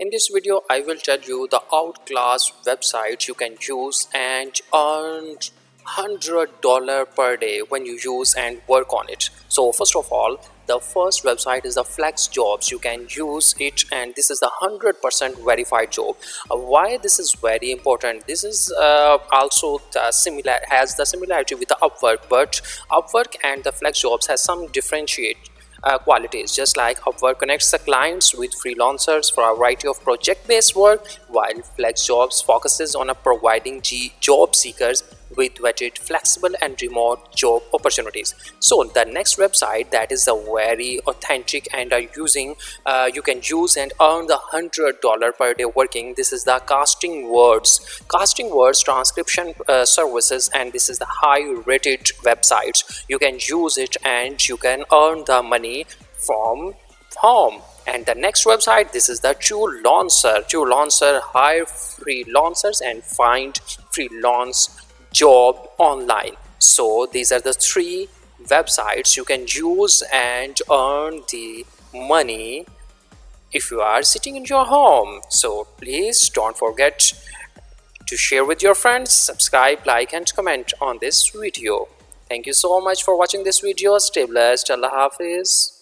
In this video, I will tell you the outclass websites you can use and earn $100 per day when you use and work on it. So first of all, the first website is the Flex Jobs. You can use it, and this is the 100% verified job. Why this is very important? This is also has the similarity with the Upwork, but Upwork and the Flex Jobs has some differentiate qualities. Just like Upwork connects the clients with freelancers for a variety of project-based work, while Flex Jobs focuses on providing job seekers with vetted, flexible and remote job opportunities. So the next website that is a very authentic and you can use and earn the $100 per day working. This is the casting words transcription services, and this is the high rated websites. You can use it and you can earn the money from home. And the next website, this is the True Lancer hire freelancers and find freelance job online. So these are the three websites you can use and earn the money if you are sitting in your home. So please don't forget to share with your friends, subscribe, like and comment on this video. Thank you so much for watching this video. Stay blessed. Allah Hafiz.